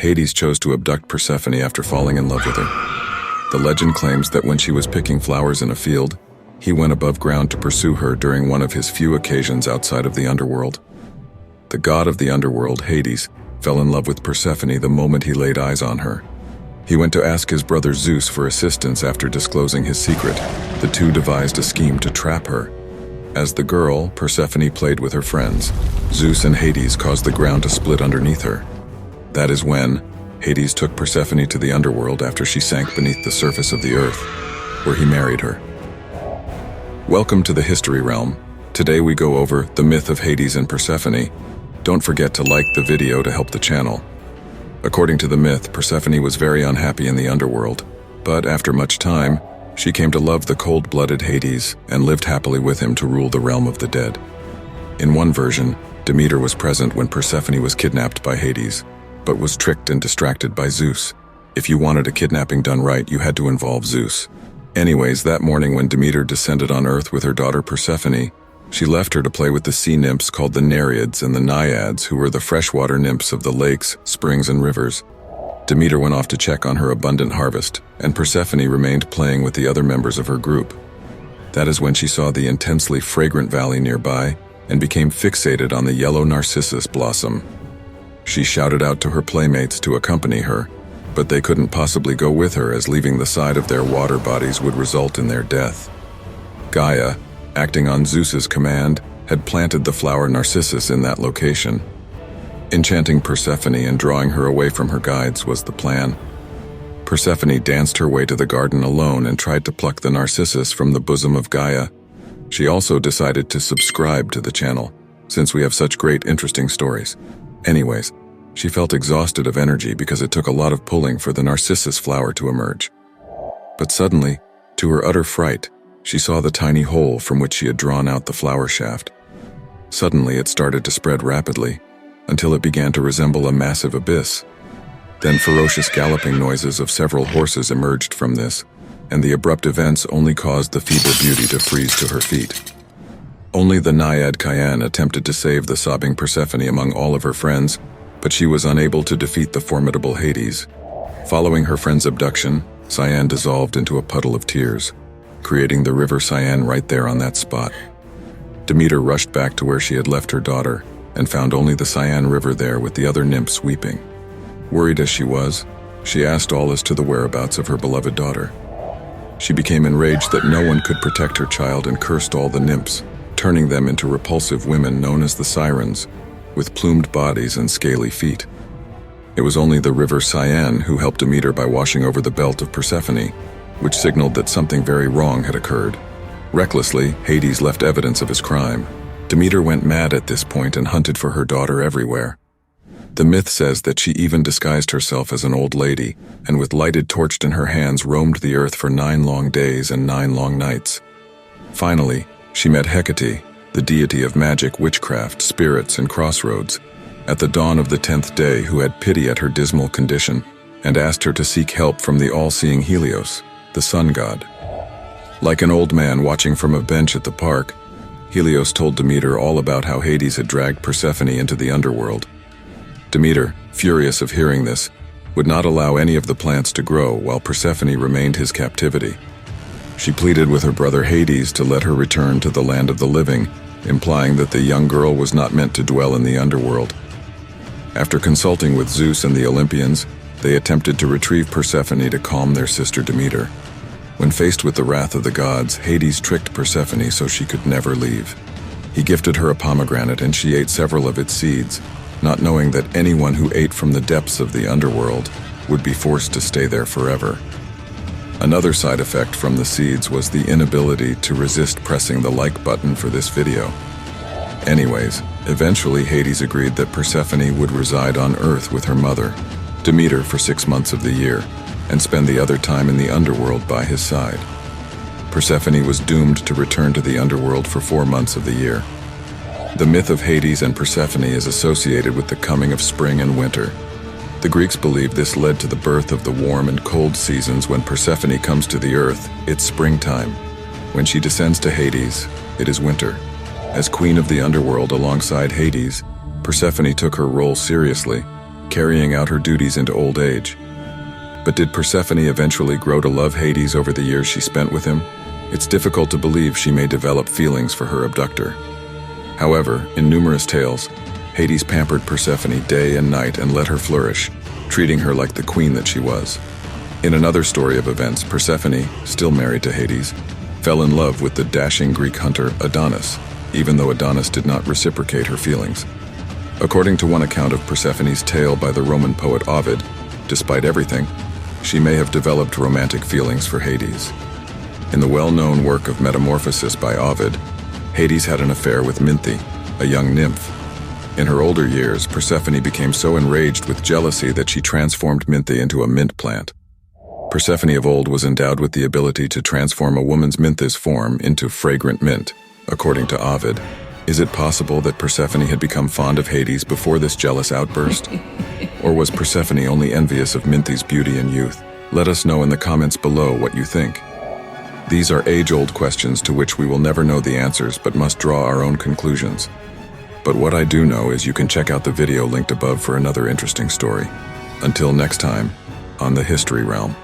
Hades chose to abduct Persephone after falling in love with her. The legend claims that when she was picking flowers in a field, he went above ground to pursue her during one of his few occasions outside of the underworld. The god of the underworld, Hades, fell in love with Persephone the moment he laid eyes on her. He went to ask his brother Zeus for assistance after disclosing his secret. The two devised a scheme to trap her. As the girl, Persephone, played with her friends, Zeus and Hades caused the ground to split underneath her. That is when Hades took Persephone to the underworld after she sank beneath the surface of the earth, where he married her. Welcome to the History Realm. Today we go over the myth of Hades and Persephone. Don't forget to like the video to help the channel. According to the myth, Persephone was very unhappy in the underworld, but after much time, she came to love the cold-blooded Hades and lived happily with him to rule the realm of the dead. In one version, Demeter was present when Persephone was kidnapped by Hades, but was tricked and distracted by Zeus. If you wanted a kidnapping done right, you had to involve Zeus. Anyways, that morning when Demeter descended on Earth with her daughter Persephone, she left her to play with the sea nymphs called the Nereids and the Naiads, who were the freshwater nymphs of the lakes, springs, and rivers. Demeter went off to check on her abundant harvest, and Persephone remained playing with the other members of her group. That is when she saw the intensely fragrant valley nearby and became fixated on the yellow narcissus blossom. She shouted out to her playmates to accompany her, but they couldn't possibly go with her as leaving the side of their water bodies would result in their death. Gaia, acting on Zeus's command, had planted the flower narcissus in that location. Enchanting Persephone and drawing her away from her guides was the plan. Persephone danced her way to the garden alone and tried to pluck the narcissus from the bosom of Gaia. She also decided to subscribe to the channel, since we have such great interesting stories. Anyways, she felt exhausted of energy because it took a lot of pulling for the narcissus flower to emerge. But suddenly, to her utter fright, she saw the tiny hole from which she had drawn out the flower shaft. Suddenly it started to spread rapidly, until it began to resemble a massive abyss. Then ferocious galloping noises of several horses emerged from this, and the abrupt events only caused the feeble beauty to freeze to her feet. Only the Naiad Cyan attempted to save the sobbing Persephone among all of her friends, but she was unable to defeat the formidable Hades. Following her friend's abduction, Cyan dissolved into a puddle of tears, creating the river Cyan right there on that spot. Demeter rushed back to where she had left her daughter, and found only the Cyan River there with the other nymphs weeping. Worried as she was, she asked all as to the whereabouts of her beloved daughter. She became enraged that no one could protect her child and cursed all the nymphs, turning them into repulsive women known as the Sirens, with plumed bodies and scaly feet. It was only the river Cyan who helped Demeter by washing over the belt of Persephone, which signaled that something very wrong had occurred. Recklessly, Hades left evidence of his crime. Demeter went mad at this point and hunted for her daughter everywhere. The myth says that she even disguised herself as an old lady, and with lighted torch in her hands roamed the earth for 9 long days and 9 long nights. Finally, she met Hecate, the deity of magic, witchcraft, spirits, and crossroads, at the dawn of the 10th day, who had pity at her dismal condition and asked her to seek help from the all-seeing Helios, the sun god. Like an old man watching from a bench at the park, Helios told Demeter all about how Hades had dragged Persephone into the underworld. Demeter, furious of hearing this, would not allow any of the plants to grow while Persephone remained his captivity. She pleaded with her brother Hades to let her return to the land of the living, implying that the young girl was not meant to dwell in the underworld. After consulting with Zeus and the Olympians, they attempted to retrieve Persephone to calm their sister Demeter. When faced with the wrath of the gods, Hades tricked Persephone so she could never leave. He gifted her a pomegranate and she ate several of its seeds, not knowing that anyone who ate from the depths of the underworld would be forced to stay there forever. Another side effect from the seeds was the inability to resist pressing the like button for this video. Anyways, eventually Hades agreed that Persephone would reside on Earth with her mother, Demeter, for 6 months of the year, and spend the other time in the underworld by his side. Persephone was doomed to return to the underworld for 4 months of the year. The myth of Hades and Persephone is associated with the coming of spring and winter. The Greeks believed this led to the birth of the warm and cold seasons. When Persephone comes to the earth, it's springtime. When she descends to Hades, it is winter. As queen of the underworld alongside Hades, Persephone took her role seriously, carrying out her duties into old age. But did Persephone eventually grow to love Hades over the years she spent with him? It's difficult to believe she may develop feelings for her abductor. However, in numerous tales, Hades pampered Persephone day and night and let her flourish, treating her like the queen that she was. In another story of events, Persephone, still married to Hades, fell in love with the dashing Greek hunter Adonis, even though Adonis did not reciprocate her feelings. According to one account of Persephone's tale by the Roman poet Ovid, despite everything, she may have developed romantic feelings for Hades. In the well-known work of Metamorphosis by Ovid, Hades had an affair with Minthe, a young nymph. In her older years, Persephone became so enraged with jealousy that she transformed Minthe into a mint plant. Persephone of old was endowed with the ability to transform a woman's Minthe's form into fragrant mint, according to Ovid. Is it possible that Persephone had become fond of Hades before this jealous outburst? Or was Persephone only envious of Minthe's beauty and youth? Let us know in the comments below what you think. These are age-old questions to which we will never know the answers but must draw our own conclusions. But what I do know is you can check out the video linked above for another interesting story. Until next time, on the History Realm.